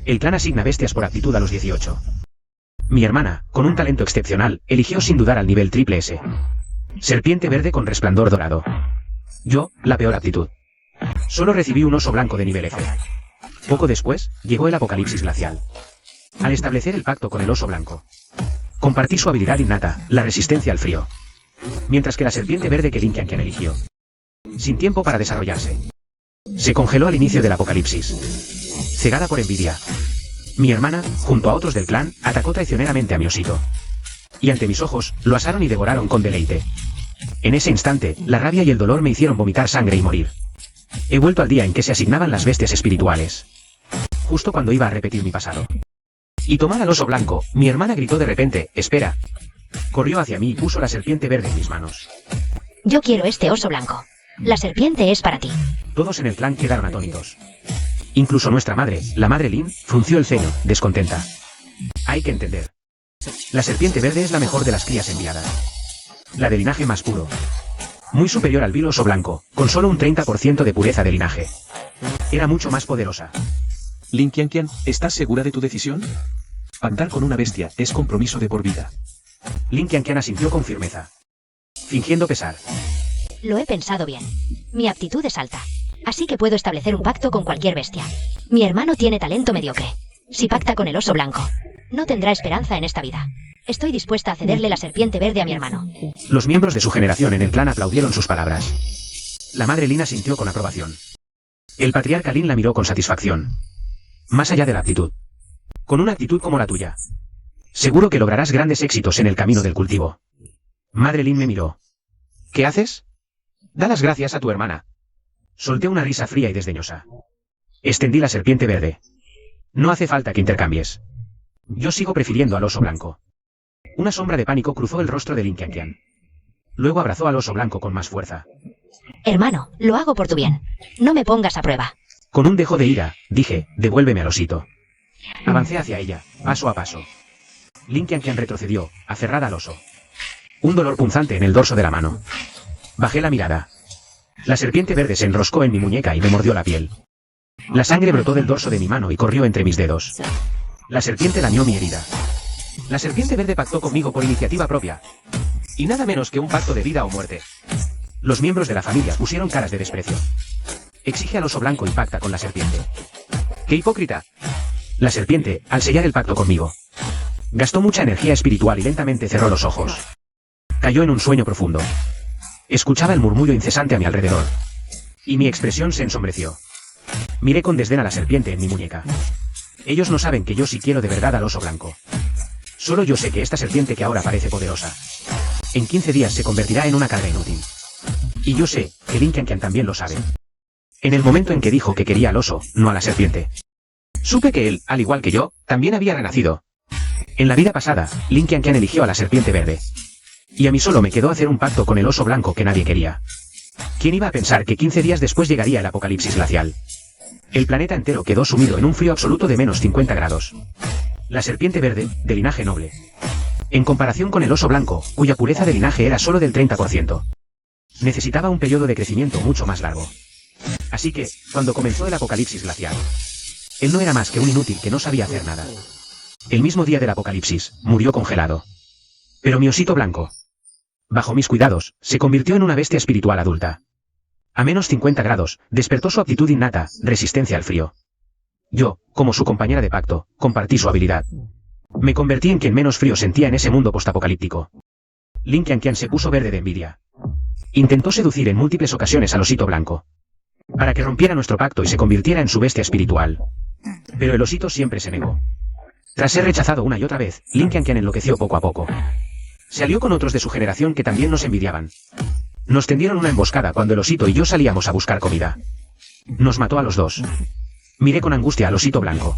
El clan asigna bestias por aptitud a los 18. Mi hermana, con un talento excepcional, eligió sin dudar al nivel triple S. Serpiente verde con resplandor dorado. Yo, la peor aptitud. Solo recibí un oso blanco de nivel F. Poco después, llegó el apocalipsis glacial. Al establecer el pacto con el oso blanco, compartí su habilidad innata, la resistencia al frío. Mientras que la serpiente verde que Lin Qianqian eligió, sin tiempo para desarrollarse, se congeló al inicio del apocalipsis. Cegada por envidia, mi hermana, junto a otros del clan, atacó traicioneramente a mi osito. Y ante mis ojos, lo asaron y devoraron con deleite. En ese instante, la rabia y el dolor me hicieron vomitar sangre y morir. He vuelto al día en que se asignaban las bestias espirituales. Justo cuando iba a repetir mi pasado y tomar al oso blanco, mi hermana gritó de repente, ¡espera! Corrió hacia mí y puso la serpiente verde en mis manos. Yo quiero este oso blanco. La serpiente es para ti. Todos en el clan quedaron atónitos. Incluso nuestra madre, la madre Lin, frunció el ceño, descontenta. Hay que entender. La serpiente verde es la mejor de las crías enviadas. La de linaje más puro. Muy superior al vil oso blanco, con solo un 30% de pureza de linaje. Era mucho más poderosa. Lin Qianqian, ¿estás segura de tu decisión? Pactar con una bestia es compromiso de por vida. Lin Qianqian asintió con firmeza, fingiendo pesar. Lo he pensado bien. Mi aptitud es alta. Así que puedo establecer un pacto con cualquier bestia. Mi hermano tiene talento mediocre. Si pacta con el oso blanco, no tendrá esperanza en esta vida. Estoy dispuesta a cederle la serpiente verde a mi hermano. Los miembros de su generación en el clan aplaudieron sus palabras. La madre Lin asintió con aprobación. El patriarca Lin la miró con satisfacción. Más allá de la aptitud. Con una actitud como la tuya, seguro que lograrás grandes éxitos en el camino del cultivo. Madre Lin me miró. ¿Qué haces? Da las gracias a tu hermana. Solté una risa fría y desdeñosa. Extendí la serpiente verde. No hace falta que intercambies. Yo sigo prefiriendo al oso blanco. Una sombra de pánico cruzó el rostro de Lin Qianqian. Luego abrazó al oso blanco con más fuerza. Hermano, lo hago por tu bien. No me pongas a prueba. Con un dejo de ira, dije, devuélveme al osito. Avancé hacia ella, paso a paso. Lin Qianqian retrocedió, aferrada al oso. Un dolor punzante en el dorso de la mano. Bajé la mirada. La serpiente verde se enroscó en mi muñeca y me mordió la piel. La sangre brotó del dorso de mi mano y corrió entre mis dedos. La serpiente dañó mi herida. La serpiente verde pactó conmigo por iniciativa propia. Y nada menos que un pacto de vida o muerte. Los miembros de la familia pusieron caras de desprecio. Exige al oso blanco y pacta con la serpiente. ¡Qué hipócrita! La serpiente, al sellar el pacto conmigo, gastó mucha energía espiritual y lentamente cerró los ojos. Cayó en un sueño profundo. Escuchaba el murmullo incesante a mi alrededor. Y mi expresión se ensombreció. Miré con desdén a la serpiente en mi muñeca. Ellos no saben que yo sí quiero de verdad al oso blanco. Solo yo sé que esta serpiente que ahora parece poderosa, en 15 días se convertirá en una carga inútil. Y yo sé que Lin Qianqian también lo sabe. En el momento en que dijo que quería al oso, no a la serpiente, supe que él, al igual que yo, también había renacido. En la vida pasada, Lin Qianqian eligió a la serpiente verde. Y a mí solo me quedó hacer un pacto con el oso blanco que nadie quería. ¿Quién iba a pensar que 15 días después llegaría el apocalipsis glacial? El planeta entero quedó sumido en un frío absoluto de menos 50 grados. La serpiente verde, de linaje noble, en comparación con el oso blanco, cuya pureza de linaje era solo del 30%, necesitaba un periodo de crecimiento mucho más largo. Así que, cuando comenzó el apocalipsis glacial, él no era más que un inútil que no sabía hacer nada. El mismo día del apocalipsis, murió congelado. Pero mi osito blanco, bajo mis cuidados, se convirtió en una bestia espiritual adulta. A menos 50 grados, despertó su aptitud innata, resistencia al frío. Yo, como su compañera de pacto, compartí su habilidad. Me convertí en quien menos frío sentía en ese mundo postapocalíptico. Lin Qianqian se puso verde de envidia. Intentó seducir en múltiples ocasiones al osito blanco, para que rompiera nuestro pacto y se convirtiera en su bestia espiritual. Pero el osito siempre se negó. Tras ser rechazado una y otra vez, Lin Qianqian enloqueció poco a poco. Se alió con otros de su generación que también nos envidiaban. Nos tendieron una emboscada cuando el osito y yo salíamos a buscar comida. Nos mató a los dos. Miré con angustia al osito blanco.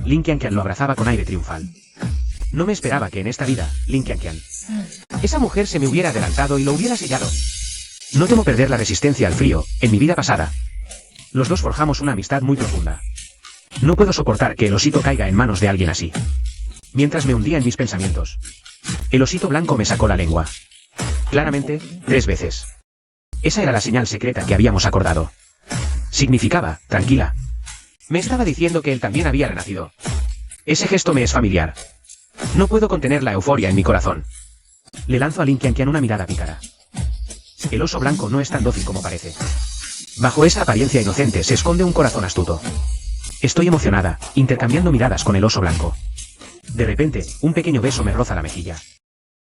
Lin Qianqian lo abrazaba con aire triunfal. No me esperaba que en esta vida, Lin Qianqian, esa mujer se me hubiera adelantado y lo hubiera sellado. No temo perder la resistencia al frío, en mi vida pasada. Los dos forjamos una amistad muy profunda. No puedo soportar que el osito caiga en manos de alguien así. Mientras me hundía en mis pensamientos, el osito blanco me sacó la lengua. Claramente, 3 veces. Esa era la señal secreta que habíamos acordado. Significaba, tranquila. Me estaba diciendo que él también había renacido. Ese gesto me es familiar. No puedo contener la euforia en mi corazón. Le lanzo a Lin Qianqian una mirada pícara. El oso blanco no es tan dócil como parece. Bajo esa apariencia inocente se esconde un corazón astuto. Estoy emocionada, intercambiando miradas con el oso blanco. De repente, un pequeño beso me roza la mejilla.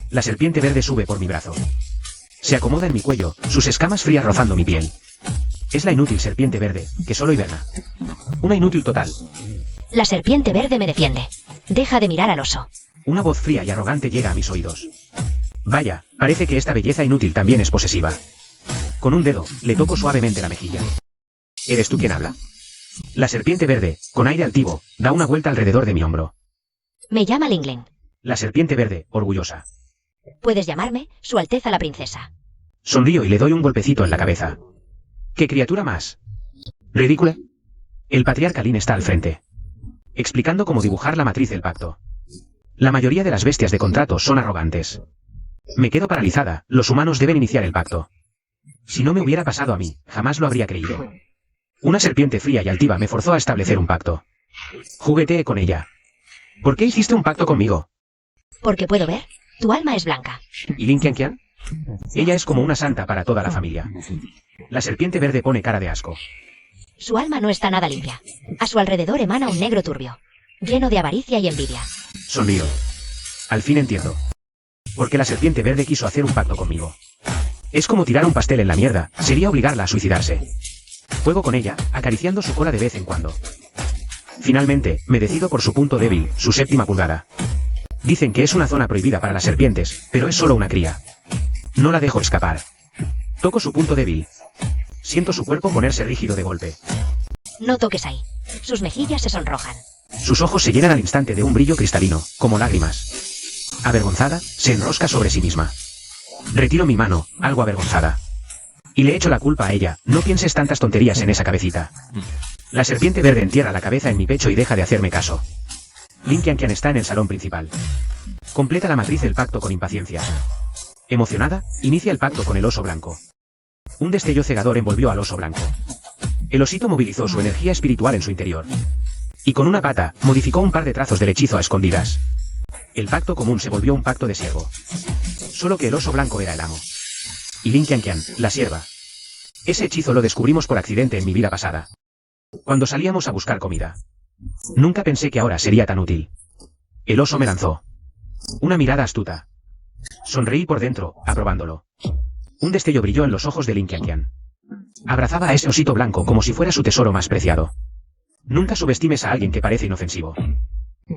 La serpiente verde sube por mi brazo. Se acomoda en mi cuello, sus escamas frías rozando mi piel. Es la inútil serpiente verde, que solo hiberna. Una inútil total. La serpiente verde me defiende. Deja de mirar al oso. Una voz fría y arrogante llega a mis oídos. Vaya, parece que esta belleza inútil también es posesiva. Con un dedo, le toco suavemente la mejilla. ¿Eres tú quien habla? La serpiente verde, con aire altivo, da una vuelta alrededor de mi hombro. Me llama Lingling. La serpiente verde, orgullosa. Puedes llamarme Su Alteza la Princesa. Sonrío y le doy un golpecito en la cabeza. ¿Qué criatura más ridícula? El patriarca Lin está al frente, explicando cómo dibujar la matriz del pacto. La mayoría de las bestias de contrato son arrogantes. Me quedo paralizada, los humanos deben iniciar el pacto. Si no me hubiera pasado a mí, jamás lo habría creído. Una serpiente fría y altiva me forzó a establecer un pacto. Jugueteé con ella. ¿Por qué hiciste un pacto conmigo? Porque puedo ver, tu alma es blanca. ¿Y Lin Qianqian? Ella es como una santa para toda la familia. La serpiente verde pone cara de asco. Su alma no está nada limpia. A su alrededor emana un negro turbio, lleno de avaricia y envidia. Sonrío. Al fin entiendo. Porque la serpiente verde quiso hacer un pacto conmigo. Es como tirar un pastel en la mierda, sería obligarla a suicidarse. Juego con ella, acariciando su cola de vez en cuando. Finalmente, me decido por su punto débil, su séptima pulgada. Dicen que es una zona prohibida para las serpientes, pero es solo una cría. No la dejo escapar. Toco su punto débil. Siento su cuerpo ponerse rígido de golpe. No toques ahí. Sus mejillas se sonrojan. Sus ojos se llenan al instante de un brillo cristalino, como lágrimas. Avergonzada, se enrosca sobre sí misma. Retiro mi mano, algo avergonzada. Y le echo la culpa a ella, no pienses tantas tonterías en esa cabecita. La serpiente verde entierra la cabeza en mi pecho y deja de hacerme caso. Lin Qianqian está en el salón principal. Completa la matriz del pacto con impaciencia. Emocionada, inicia el pacto con el oso blanco. Un destello cegador envolvió al oso blanco. El osito movilizó su energía espiritual en su interior. Y con una pata, modificó un par de trazos del hechizo a escondidas. El pacto común se volvió un pacto de siervo. Solo que el oso blanco era el amo. Y Lin Qianqian, la sierva. Ese hechizo lo descubrimos por accidente en mi vida pasada. Cuando salíamos a buscar comida. Nunca pensé que ahora sería tan útil. El oso me lanzó una mirada astuta. Sonreí por dentro, aprobándolo. Un destello brilló en los ojos de Lin Qianqian. Abrazaba a ese osito blanco como si fuera su tesoro más preciado. Nunca subestimes a alguien que parece inofensivo.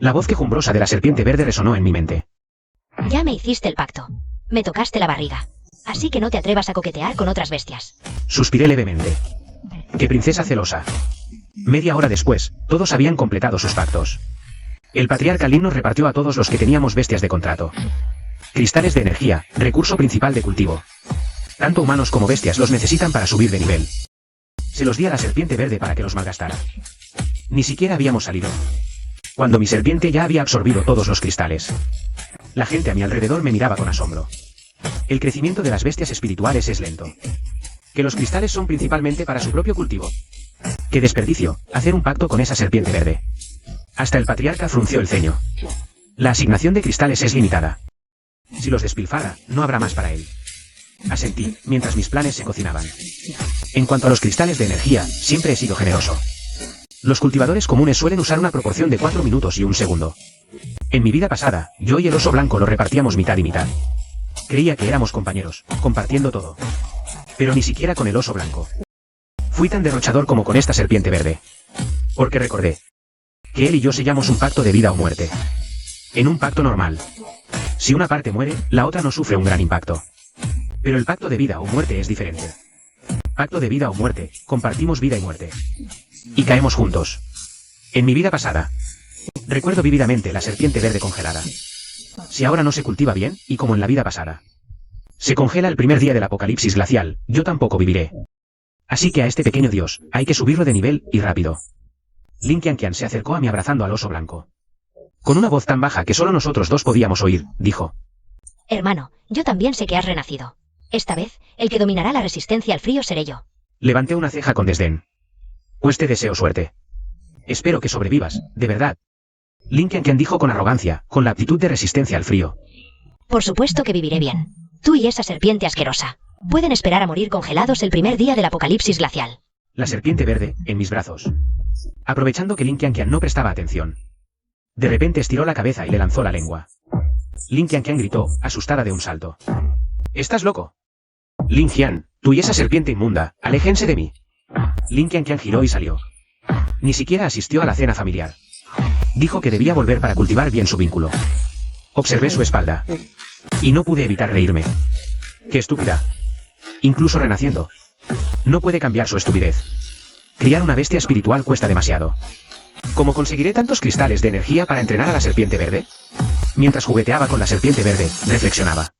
La voz quejumbrosa de la serpiente verde resonó en mi mente. Ya me hiciste el pacto. Me tocaste la barriga. Así que no te atrevas a coquetear con otras bestias. Suspiré levemente. ¡Qué princesa celosa! Media hora después, todos habían completado sus pactos. El patriarca Lin nos repartió a todos los que teníamos bestias de contrato. Cristales de energía, recurso principal de cultivo. Tanto humanos como bestias los necesitan para subir de nivel. Se los di a la serpiente verde para que los malgastara. Ni siquiera habíamos salido cuando mi serpiente ya había absorbido todos los cristales. La gente a mi alrededor me miraba con asombro. El crecimiento de las bestias espirituales es lento. Que los cristales son principalmente para su propio cultivo. ¡Qué desperdicio, hacer un pacto con esa serpiente verde! Hasta el patriarca frunció el ceño. La asignación de cristales es limitada. Si los despilfarra, no habrá más para él. Asentí, mientras mis planes se cocinaban. En cuanto a los cristales de energía, siempre he sido generoso. Los cultivadores comunes suelen usar una proporción de 4 minutos y 1 segundo. En mi vida pasada, yo y el oso blanco lo repartíamos mitad y mitad. Creía que éramos compañeros, compartiendo todo. Pero ni siquiera con el oso blanco. Fui tan derrochador como con esta serpiente verde. Porque recordé que él y yo sellamos un pacto de vida o muerte. En un pacto normal, si una parte muere, la otra no sufre un gran impacto. Pero el pacto de vida o muerte es diferente. Pacto de vida o muerte, compartimos vida y muerte. Y caemos juntos. En mi vida pasada, recuerdo vívidamente la serpiente verde congelada. Si ahora no se cultiva bien, y como en la vida pasada se congela el primer día del apocalipsis glacial, yo tampoco viviré. Así que a este pequeño dios, hay que subirlo de nivel, y rápido. Lin Qianqian se acercó a mí abrazando al oso blanco. Con una voz tan baja que solo nosotros dos podíamos oír, dijo: Hermano, yo también sé que has renacido. Esta vez, el que dominará la resistencia al frío seré yo. Levanté una ceja con desdén. Pues te deseo suerte. Espero que sobrevivas, de verdad. Lin Qianqian dijo con arrogancia, con la aptitud de resistencia al frío. Por supuesto que viviré bien. Tú y esa serpiente asquerosa pueden esperar a morir congelados el primer día del apocalipsis glacial. La serpiente verde, en mis brazos. Aprovechando que Lin Qianqian no prestaba atención. De repente estiró la cabeza y le lanzó la lengua. Lin Qianqian gritó, asustada de un salto. ¿Estás loco? Lin Qian, tú y esa serpiente inmunda, aléjense de mí. Lin Qianqian giró y salió. Ni siquiera asistió a la cena familiar. Dijo que debía volver para cultivar bien su vínculo. Observé su espalda. Y no pude evitar reírme. ¡Qué estúpida! Incluso renaciendo. No puede cambiar su estupidez. Criar una bestia espiritual cuesta demasiado. ¿Cómo conseguiré tantos cristales de energía para entrenar a la serpiente verde? Mientras jugueteaba con la serpiente verde, reflexionaba.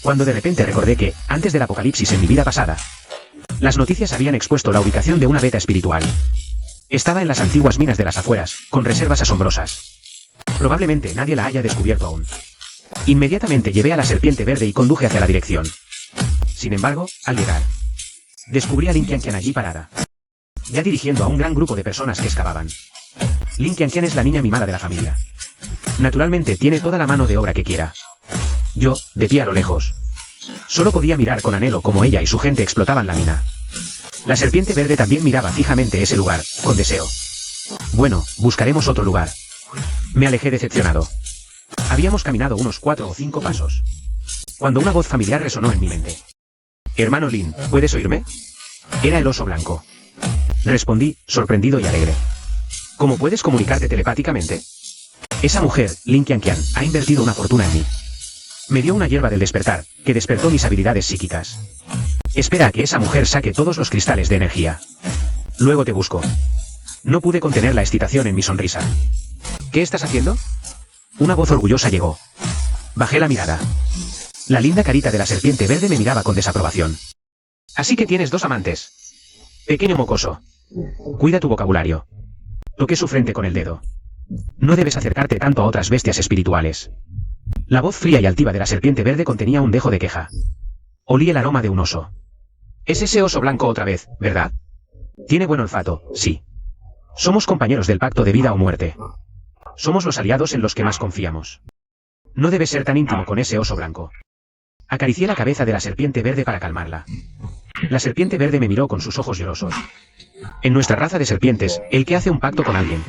Cuando de repente recordé que, antes del apocalipsis en mi vida pasada, las noticias habían expuesto la ubicación de una beta espiritual. Estaba en las antiguas minas de las afueras, con reservas asombrosas. Probablemente nadie la haya descubierto aún. Inmediatamente llevé a la serpiente verde y conduje hacia la dirección. Sin embargo, al llegar, descubrí a Lin Qianqian allí parada, ya dirigiendo a un gran grupo de personas que excavaban. Lin Qianqian es la niña mimada de la familia. Naturalmente tiene toda la mano de obra que quiera. Yo, de pie a lo lejos, solo podía mirar con anhelo cómo ella y su gente explotaban la mina. La serpiente verde también miraba fijamente ese lugar, con deseo. Bueno, buscaremos otro lugar. Me alejé decepcionado. Habíamos caminado unos 4 o 5 pasos, cuando una voz familiar resonó en mi mente. Hermano Lin, ¿puedes oírme? Era el oso blanco. Respondí, sorprendido y alegre. ¿Cómo puedes comunicarte telepáticamente? Esa mujer, Lin Qianqian, ha invertido una fortuna en mí. Me dio una hierba del despertar, que despertó mis habilidades psíquicas. Espera a que esa mujer saque todos los cristales de energía. Luego te busco. No pude contener la excitación en mi sonrisa. ¿Qué estás haciendo? Una voz orgullosa llegó. Bajé la mirada. La linda carita de la serpiente verde me miraba con desaprobación. Así que tienes 2 amantes. Pequeño mocoso. Cuida tu vocabulario. Toqué su frente con el dedo. No debes acercarte tanto a otras bestias espirituales. La voz fría y altiva de la serpiente verde contenía un dejo de queja. Olí el aroma de un oso. Es ese oso blanco otra vez, ¿verdad? Tiene buen olfato, sí. Somos compañeros del pacto de vida o muerte. Somos los aliados en los que más confiamos. No debes ser tan íntimo con ese oso blanco. Acaricié la cabeza de la serpiente verde para calmarla. La serpiente verde me miró con sus ojos llorosos. En nuestra raza de serpientes, el que hace un pacto con alguien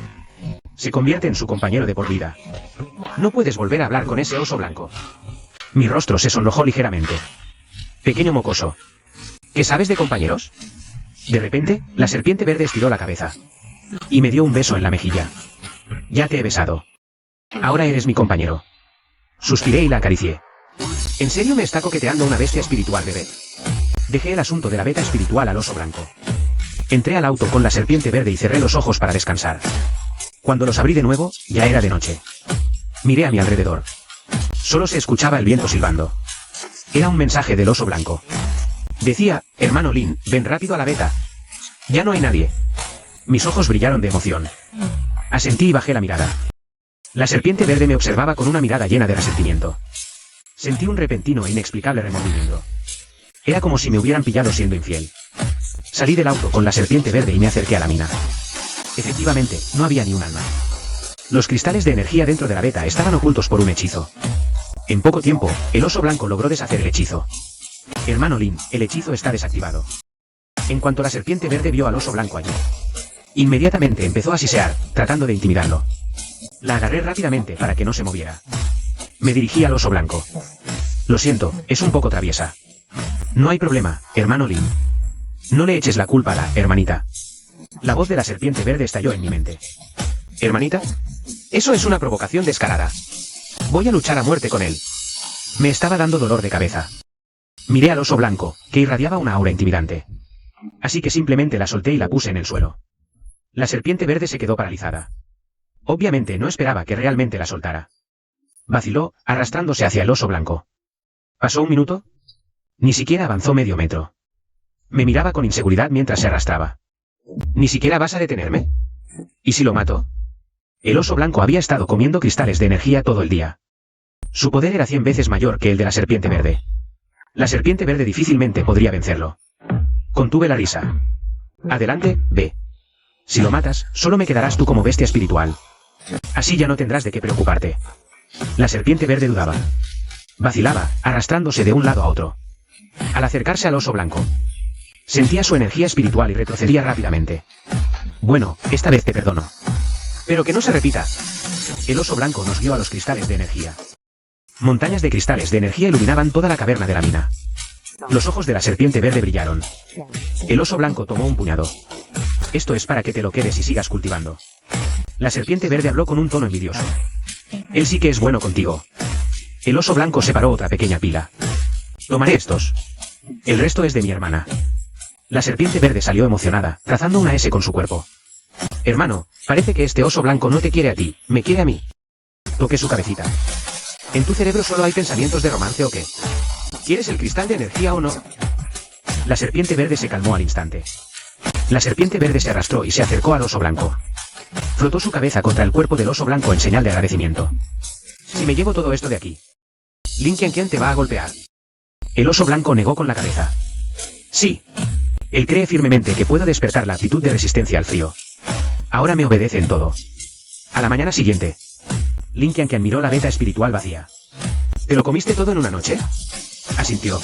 se convierte en su compañero de por vida. No puedes volver a hablar con ese oso blanco. Mi rostro se sonrojó ligeramente. Pequeño mocoso. ¿Qué sabes de compañeros? De repente, la serpiente verde estiró la cabeza y me dio un beso en la mejilla. Ya te he besado. Ahora eres mi compañero. Suspiré y la acaricié. ¿En serio me está coqueteando una bestia espiritual, bebé? Dejé el asunto de la beta espiritual al oso blanco. Entré al auto con la serpiente verde y cerré los ojos para descansar. Cuando los abrí de nuevo, ya era de noche. Miré a mi alrededor. Solo se escuchaba el viento silbando. Era un mensaje del oso blanco. Decía, hermano Lin, ven rápido a la beta. Ya no hay nadie. Mis ojos brillaron de emoción. Asentí y bajé la mirada. La serpiente verde me observaba con una mirada llena de resentimiento. Sentí un repentino e inexplicable remordimiento. Era como si me hubieran pillado siendo infiel. Salí del auto con la serpiente verde y me acerqué a la mina. Efectivamente, no había ni un alma. Los cristales de energía dentro de la beta estaban ocultos por un hechizo. En poco tiempo, el oso blanco logró deshacer el hechizo. Hermano Lin, el hechizo está desactivado. En cuanto la serpiente verde vio al oso blanco allí, inmediatamente empezó a sisear, tratando de intimidarlo. La agarré rápidamente para que no se moviera. Me dirigí al oso blanco. Lo siento, es un poco traviesa. No hay problema, hermano Lin. No le eches la culpa a la hermanita. La voz de la serpiente verde estalló en mi mente. ¿Hermanita? Eso es una provocación descarada. Voy a luchar a muerte con él. Me estaba dando dolor de cabeza. Miré al oso blanco, que irradiaba una aura intimidante. Así que simplemente la solté y la puse en el suelo. La serpiente verde se quedó paralizada. Obviamente no esperaba que realmente la soltara. Vaciló, arrastrándose hacia el oso blanco. ¿Pasó un minuto? Ni siquiera avanzó medio metro. Me miraba con inseguridad mientras se arrastraba. ¿Ni siquiera vas a detenerme? ¿Y si lo mato? El oso blanco había estado comiendo cristales de energía todo el día. Su poder era 100 veces mayor que el de la serpiente verde. La serpiente verde difícilmente podría vencerlo. Contuve la risa. Adelante, ve. Si lo matas, solo me quedarás tú como bestia espiritual. Así ya no tendrás de qué preocuparte. La serpiente verde dudaba. Vacilaba, arrastrándose de un lado a otro. Al acercarse al oso blanco, sentía su energía espiritual y retrocedía rápidamente. Bueno, esta vez te perdono. Pero que no se repita. El oso blanco nos guió a los cristales de energía. Montañas de cristales de energía iluminaban toda la caverna de la mina. Los ojos de la serpiente verde brillaron. El oso blanco tomó un puñado. Esto es para que te lo quedes y sigas cultivando. La serpiente verde habló con un tono envidioso. Él sí que es bueno contigo. El oso blanco separó otra pequeña pila. Tomaré estos. El resto es de mi hermana. La serpiente verde salió emocionada, trazando una S con su cuerpo. Hermano, parece que este oso blanco no te quiere a ti, me quiere a mí. Toqué su cabecita. ¿En tu cerebro solo hay pensamientos de romance o qué? ¿Quieres el cristal de energía o no? La serpiente verde se calmó al instante. La serpiente verde se arrastró y se acercó al oso blanco. Frotó su cabeza contra el cuerpo del oso blanco en señal de agradecimiento. Si me llevo todo esto de aquí, Lin Qian te va a golpear. El oso blanco negó con la cabeza. Sí. Él cree firmemente que puedo despertar la actitud de resistencia al frío. Ahora me obedece en todo. A la mañana siguiente, Lin Qian miró la veta espiritual vacía. ¿Te lo comiste todo en una noche? Asintió.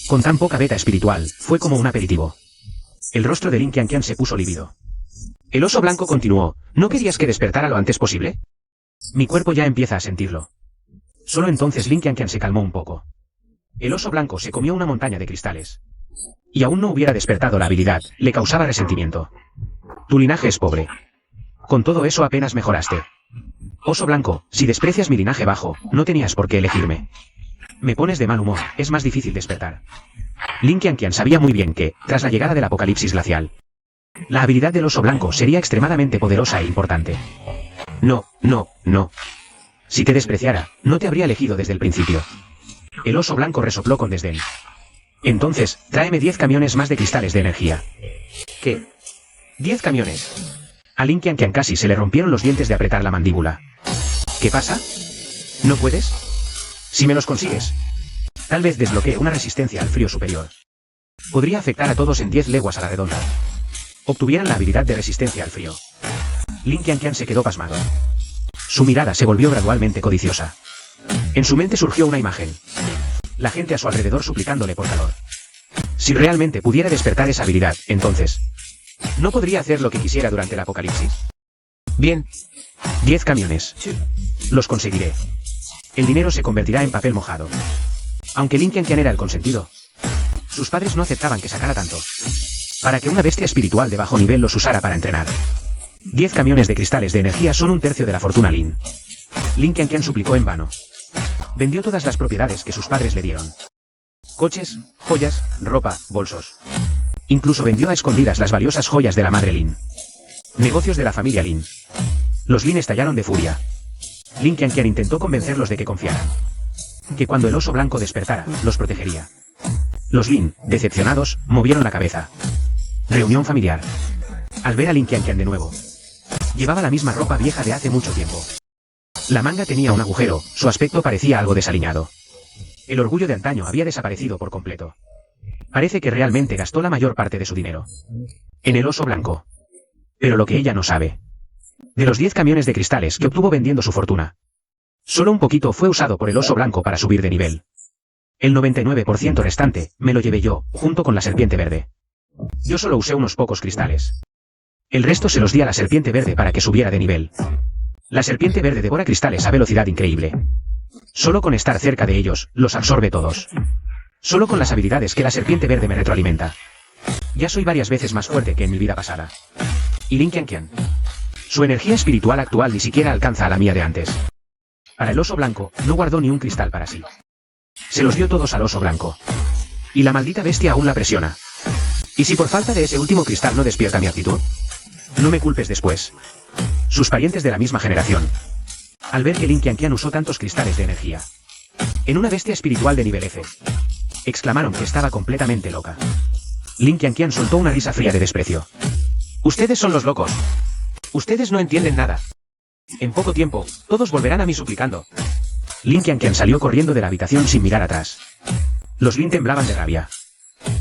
Con tan poca veta espiritual, fue como un aperitivo. El rostro de Lin Qian se puso lívido. El oso blanco continuó. ¿No querías que despertara lo antes posible? Mi cuerpo ya empieza a sentirlo. Solo entonces Lin Qian se calmó un poco. El oso blanco se comió una montaña de cristales. Y aún no hubiera despertado la habilidad, le causaba resentimiento. Tu linaje es pobre. Con todo eso apenas mejoraste. Oso blanco, si desprecias mi linaje bajo, no tenías por qué elegirme. Me pones de mal humor, es más difícil despertar. Lin Qian sabía muy bien que, tras la llegada del apocalipsis glacial, la habilidad del oso blanco sería extremadamente poderosa e importante. No. Si te despreciara, no te habría elegido desde el principio. El oso blanco resopló con desdén. Entonces, tráeme 10 camiones más de cristales de energía. ¿Qué? ¿10 camiones? A Lin Qian casi se le rompieron los dientes de apretar la mandíbula. ¿Qué pasa? ¿No puedes? Si me los consigues, tal vez desbloquee una resistencia al frío superior. Podría afectar a todos en 10 leguas a la redonda. Obtuvieran la habilidad de resistencia al frío. Lin Qian se quedó pasmado. Su mirada se volvió gradualmente codiciosa. En su mente surgió una imagen. La gente a su alrededor suplicándole por calor. Si realmente pudiera despertar esa habilidad, entonces, ¿no podría hacer lo que quisiera durante el apocalipsis? Bien. 10 camiones. Los conseguiré. El dinero se convertirá en papel mojado. Aunque Lin Qian era el consentido, sus padres no aceptaban que sacara tanto. Para que una bestia espiritual de bajo nivel los usara para entrenar. 10 camiones de cristales de energía son un tercio de la fortuna Lin. Lin Qian suplicó en vano. Vendió todas las propiedades que sus padres le dieron. Coches, joyas, ropa, bolsos. Incluso vendió a escondidas las valiosas joyas de la madre Lin. Negocios de la familia Lin. Los Lin estallaron de furia. Lin Qian intentó convencerlos de que confiaran. Que cuando el oso blanco despertara, los protegería. Los Lin, decepcionados, movieron la cabeza. Reunión familiar. Al ver a Lin Qian de nuevo, llevaba la misma ropa vieja de hace mucho tiempo. La manga tenía un agujero, su aspecto parecía algo desaliñado. El orgullo de antaño había desaparecido por completo. Parece que realmente gastó la mayor parte de su dinero en el oso blanco. Pero lo que ella no sabe, de los 10 camiones de cristales que obtuvo vendiendo su fortuna, solo un poquito fue usado por el oso blanco para subir de nivel. El 99% restante, me lo llevé yo, junto con la serpiente verde. Yo solo usé unos pocos cristales. El resto se los di a la serpiente verde para que subiera de nivel. La serpiente verde devora cristales a velocidad increíble. Solo con estar cerca de ellos, los absorbe todos. Solo con las habilidades que la serpiente verde me retroalimenta. Ya soy varias veces más fuerte que en mi vida pasada. Y Lin Qian. Su energía espiritual actual ni siquiera alcanza a la mía de antes. Para el oso blanco, no guardó ni un cristal para sí. Se los dio todos al oso blanco. Y la maldita bestia aún la presiona. ¿Y si por falta de ese último cristal no despierta mi actitud? No me culpes después. Sus parientes de la misma generación, al ver que Lin Qian usó tantos cristales de energía en una bestia espiritual de nivel F, exclamaron que estaba completamente loca. Lin Qian soltó una risa fría de desprecio. Ustedes son los locos. Ustedes no entienden nada. En poco tiempo, todos volverán a mí suplicando. Lin Qian salió corriendo de la habitación sin mirar atrás. Los Lin temblaban de rabia.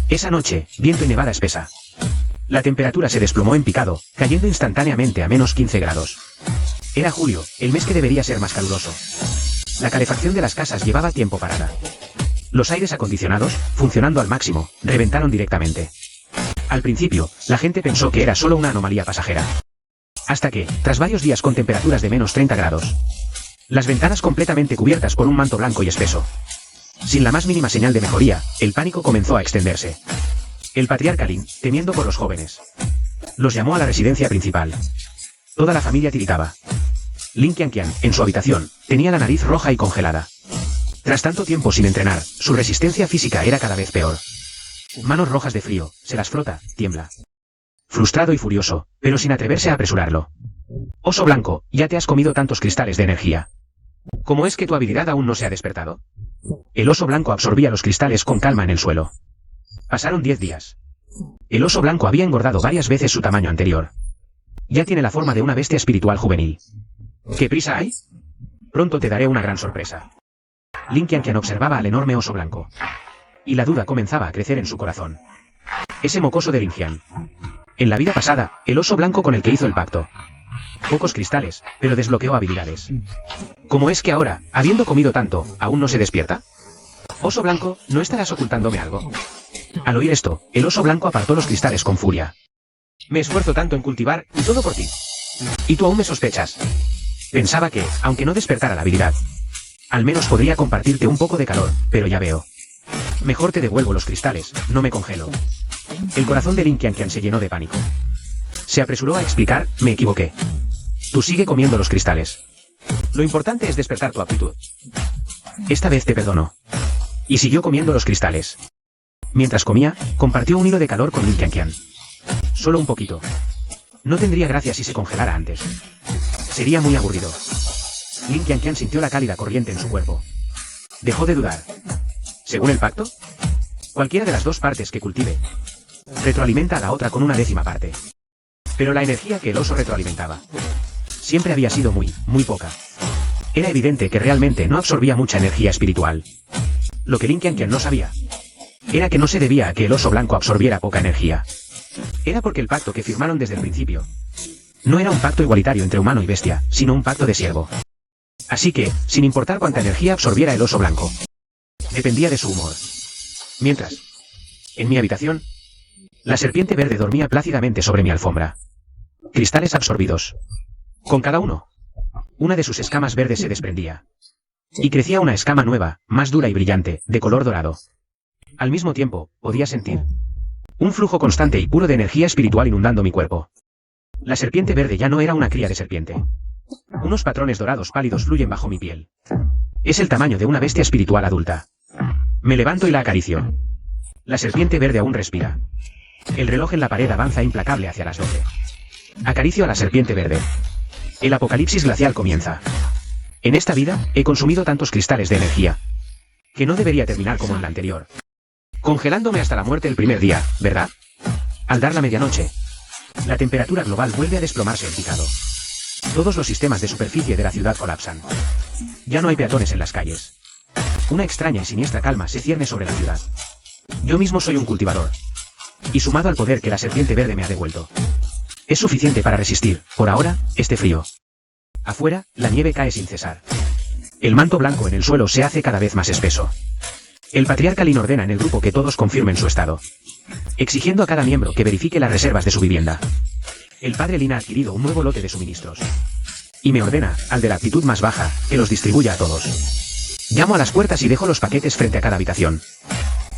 Esa noche, viento y nevada espesa. La temperatura se desplomó en picado, cayendo instantáneamente a menos 15 grados. Era julio, el mes que debería ser más caluroso. La calefacción de las casas llevaba tiempo parada. Los aires acondicionados, funcionando al máximo, reventaron directamente. Al principio, la gente pensó que era solo una anomalía pasajera. Hasta que, tras varios días con temperaturas de menos 30 grados, las ventanas completamente cubiertas por un manto blanco y espeso. Sin la más mínima señal de mejoría, el pánico comenzó a extenderse. El patriarca Lin, temiendo por los jóvenes, los llamó a la residencia principal. Toda la familia tiritaba. Lin Qianqian, en su habitación, tenía la nariz roja y congelada. Tras tanto tiempo sin entrenar, su resistencia física era cada vez peor. Manos rojas de frío, se las frota, tiembla. Frustrado y furioso, pero sin atreverse a apresurarlo. Oso blanco, ya te has comido tantos cristales de energía. ¿Cómo es que tu habilidad aún no se ha despertado? El oso blanco absorbía los cristales con calma en el suelo. Pasaron 10 días. El oso blanco había engordado varias veces su tamaño anterior. Ya tiene la forma de una bestia espiritual juvenil. ¿Qué prisa hay? Pronto te daré una gran sorpresa. Lin Qianqian observaba al enorme oso blanco. Y la duda comenzaba a crecer en su corazón. Ese mocoso de Lin Qian. En la vida pasada, el oso blanco con el que hizo el pacto. Pocos cristales, pero desbloqueó habilidades. ¿Cómo es que ahora, habiendo comido tanto, aún no se despierta? Oso blanco, ¿no estarás ocultándome algo? Al oír esto, el oso blanco apartó los cristales con furia. Me esfuerzo tanto en cultivar, y todo por ti. Y tú aún me sospechas. Pensaba que, aunque no despertara la habilidad, al menos podría compartirte un poco de calor, pero ya veo. Mejor te devuelvo los cristales, no me congelo. El corazón de Lin Qianqian se llenó de pánico. Se apresuró a explicar, me equivoqué. Tú sigue comiendo los cristales. Lo importante es despertar tu aptitud. Esta vez te perdono. Y siguió comiendo los cristales. Mientras comía, compartió un hilo de calor con Lin Qianqian. Solo un poquito. No tendría gracia si se congelara antes. Sería muy aburrido. Lin Qianqian sintió la cálida corriente en su cuerpo. Dejó de dudar. ¿Según el pacto? Cualquiera de las dos partes que cultive retroalimenta a la otra con una décima parte. Pero la energía que el oso retroalimentaba siempre había sido muy poca. Era evidente que realmente no absorbía mucha energía espiritual. Lo que Lin Qianqian no sabía era que no se debía a que el oso blanco absorbiera poca energía. Era porque el pacto que firmaron desde el principio no era un pacto igualitario entre humano y bestia, sino un pacto de siervo. Así que, sin importar cuánta energía absorbiera el oso blanco, dependía de su humor. Mientras, en mi habitación, la serpiente verde dormía plácidamente sobre mi alfombra. Cristales absorbidos. Con cada uno, una de sus escamas verdes se desprendía. Y crecía una escama nueva, más dura y brillante, de color dorado. Al mismo tiempo, podía sentir un flujo constante y puro de energía espiritual inundando mi cuerpo. La serpiente verde ya no era una cría de serpiente. Unos patrones dorados pálidos fluyen bajo mi piel. Es el tamaño de una bestia espiritual adulta. Me levanto y la acaricio. La serpiente verde aún respira. El reloj en la pared avanza implacable hacia las 12. Acaricio a la serpiente verde. El apocalipsis glacial comienza. En esta vida, he consumido tantos cristales de energía que no debería terminar como en la anterior. Congelándome hasta la muerte el primer día, ¿verdad? Al dar la medianoche, la temperatura global vuelve a desplomarse en picado. Todos los sistemas de superficie de la ciudad colapsan. Ya no hay peatones en las calles. Una extraña y siniestra calma se cierne sobre la ciudad. Yo mismo soy un cultivador. Y sumado al poder que la serpiente verde me ha devuelto, es suficiente para resistir, por ahora, este frío. Afuera, la nieve cae sin cesar. El manto blanco en el suelo se hace cada vez más espeso. El patriarca Lin ordena en el grupo que todos confirmen su estado, exigiendo a cada miembro que verifique las reservas de su vivienda. El padre Lin ha adquirido un nuevo lote de suministros. Y me ordena, al de la aptitud más baja, que los distribuya a todos. Llamo a las puertas y dejo los paquetes frente a cada habitación,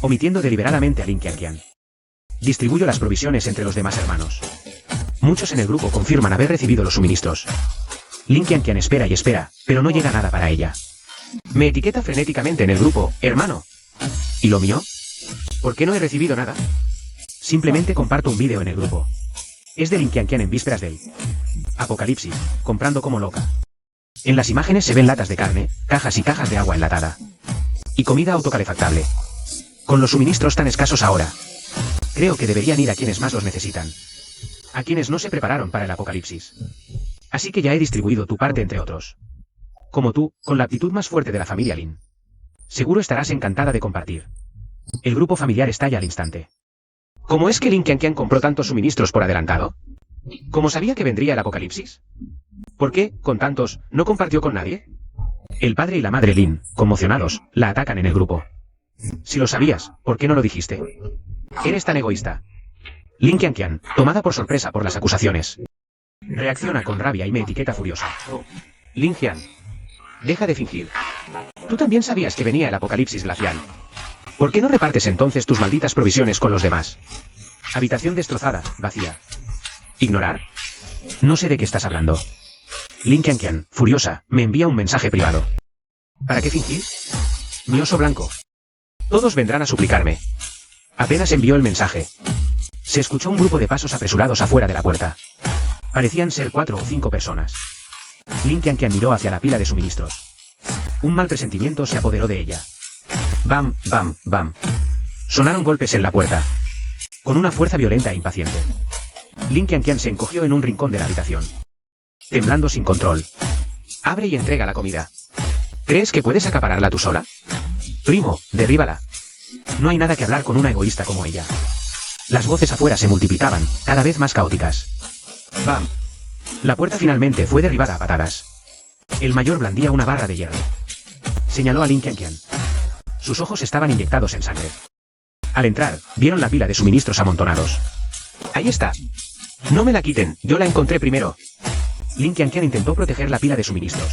omitiendo deliberadamente a Lin Qianqian. Distribuyo las provisiones entre los demás hermanos. Muchos en el grupo confirman haber recibido los suministros. Lin Qianqian espera y espera, pero no llega nada para ella. Me etiqueta frenéticamente en el grupo, hermano. ¿Y lo mío? ¿Por qué no he recibido nada? Simplemente comparto un vídeo en el grupo. Es de Lin Qianqian en vísperas del apocalipsis, comprando como loca. En las imágenes se ven latas de carne, cajas y cajas de agua enlatada. Y comida autocalefactable. Con los suministros tan escasos ahora, creo que deberían ir a quienes más los necesitan. A quienes no se prepararon para el apocalipsis. Así que ya he distribuido tu parte entre otros. Como tú, con la aptitud más fuerte de la familia Lin. Seguro estarás encantada de compartir. El grupo familiar estalla al instante. ¿Cómo es que Lin Qianqian compró tantos suministros por adelantado? ¿Cómo sabía que vendría el apocalipsis? ¿Por qué, con tantos, no compartió con nadie? El padre y la madre Lin, conmocionados, la atacan en el grupo. Si lo sabías, ¿por qué no lo dijiste? Eres tan egoísta. Lin Qianqian, tomada por sorpresa por las acusaciones, reacciona con rabia y me etiqueta furiosa. Lin Qian, deja de fingir. Tú también sabías que venía el apocalipsis glacial. ¿Por qué no repartes entonces tus malditas provisiones con los demás? Habitación destrozada, vacía. ¿Ignorar? No sé de qué estás hablando. Lin Qianqian, furiosa, me envía un mensaje privado. ¿Para qué fingir? Mi oso blanco. Todos vendrán a suplicarme. Apenas envió el mensaje, se escuchó un grupo de pasos apresurados afuera de la puerta. Parecían ser 4 o 5 personas. Lin Qianqian miró hacia la pila de suministros. Un mal presentimiento se apoderó de ella. Bam, bam, bam. Sonaron golpes en la puerta, con una fuerza violenta e impaciente. Lin Qianqian se encogió en un rincón de la habitación, temblando sin control. Abre y entrega la comida. ¿Crees que puedes acapararla tú sola? Primo, derríbala. No hay nada que hablar con una egoísta como ella. Las voces afuera se multiplicaban, cada vez más caóticas. ¡Bam! La puerta finalmente fue derribada a patadas. El mayor blandía una barra de hierro. Señaló a Lin Qianqian. Sus ojos estaban inyectados en sangre. Al entrar, vieron la pila de suministros amontonados. ¡Ahí está! No me la quiten, yo la encontré primero. Lin Qianqian intentó proteger la pila de suministros,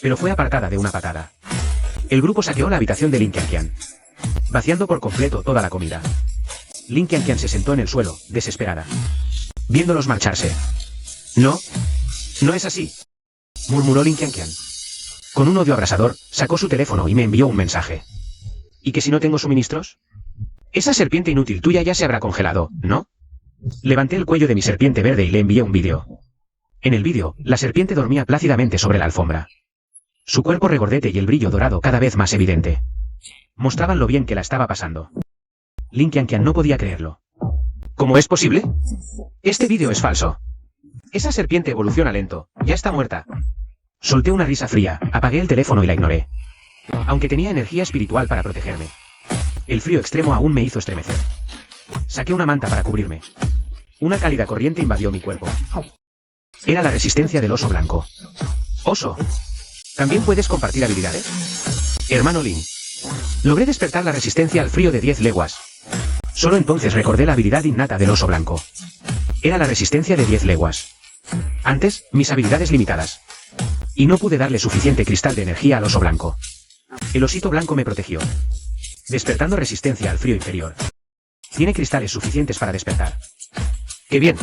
pero fue apartada de una patada. El grupo saqueó la habitación de Lin Qianqian, vaciando por completo toda la comida. Lin Qianqian se sentó en el suelo, desesperada, viéndolos marcharse. No es así, murmuró Lin Qianqian. Con un odio abrasador, sacó su teléfono y me envió un mensaje. ¿Y que si no tengo suministros? Esa serpiente inútil tuya ya se habrá congelado, ¿no? Levanté el cuello de mi serpiente verde y le envié un vídeo. En el vídeo, la serpiente dormía plácidamente sobre la alfombra. Su cuerpo regordete y el brillo dorado cada vez más evidente mostraban lo bien que la estaba pasando. Lin Qianqian no podía creerlo. ¿Cómo es posible? Este vídeo es falso. Esa serpiente evoluciona lento, ya está muerta. Solté una risa fría, apagué el teléfono y la ignoré. Aunque tenía energía espiritual para protegerme, el frío extremo aún me hizo estremecer. Saqué una manta para cubrirme. Una cálida corriente invadió mi cuerpo. Era la resistencia del oso blanco. Oso, ¿también puedes compartir habilidades? Hermano Lin. Logré despertar la resistencia al frío de 10 leguas. Solo entonces recordé la habilidad innata del oso blanco. Era la resistencia de 10 leguas. Antes, mis habilidades limitadas. Y no pude darle suficiente cristal de energía al oso blanco. El osito blanco me protegió, despertando resistencia al frío inferior. Tiene cristales suficientes para despertar. ¡Qué bien!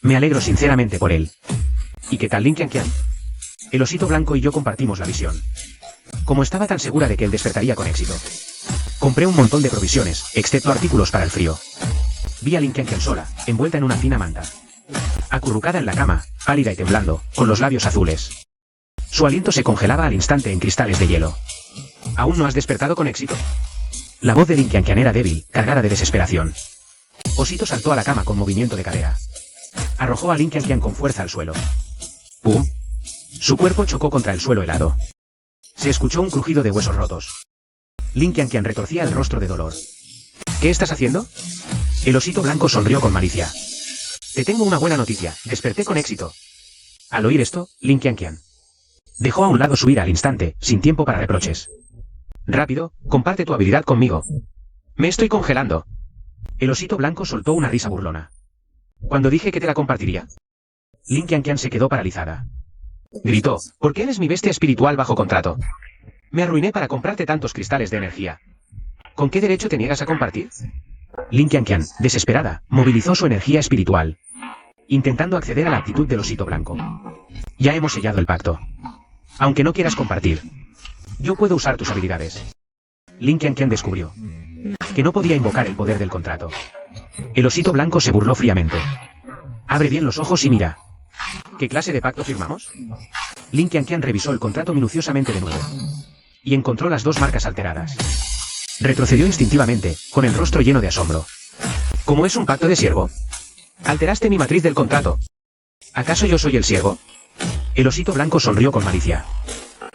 Me alegro sinceramente por él. ¿Y qué tal Lin Qianqian? El osito blanco y yo compartimos la visión. Como estaba tan segura de que él despertaría con éxito, compré un montón de provisiones, excepto artículos para el frío. Vi a Lin Qianqian sola, envuelta en una fina manta, acurrucada en la cama, pálida y temblando, con los labios azules. Su aliento se congelaba al instante en cristales de hielo. ¿Aún no has despertado con éxito? La voz de Lin Qianqian era débil, cargada de desesperación. Osito saltó a la cama con movimiento de cadera. Arrojó a Lin Qianqian con fuerza al suelo. ¡Pum! Su cuerpo chocó contra el suelo helado. Se escuchó un crujido de huesos rotos. Lin Qianqian retorcía el rostro de dolor. ¿Qué estás haciendo? El osito blanco sonrió con malicia. Te tengo una buena noticia, desperté con éxito. Al oír esto, Lin Qianqian dejó a un lado su ira al instante, sin tiempo para reproches. Rápido, comparte tu habilidad conmigo. Me estoy congelando. El osito blanco soltó una risa burlona. Cuando dije que te la compartiría. Lin Qianqian se quedó paralizada. Gritó, ¿por qué eres mi bestia espiritual bajo contrato? Me arruiné para comprarte tantos cristales de energía. ¿Con qué derecho te niegas a compartir? Lin Qianqian, desesperada, movilizó su energía espiritual, intentando acceder a la actitud del osito blanco. Ya hemos sellado el pacto. Aunque no quieras compartir, yo puedo usar tus habilidades. Lin Qianqian descubrió que no podía invocar el poder del contrato. El osito blanco se burló fríamente. Abre bien los ojos y mira. ¿Qué clase de pacto firmamos? Lin Qianqian revisó el contrato minuciosamente de nuevo y encontró las 2 marcas alteradas. Retrocedió instintivamente, con el rostro lleno de asombro. ¿Cómo es un pacto de siervo? Alteraste mi matriz del contrato. ¿Acaso yo soy el siervo? El osito blanco sonrió con malicia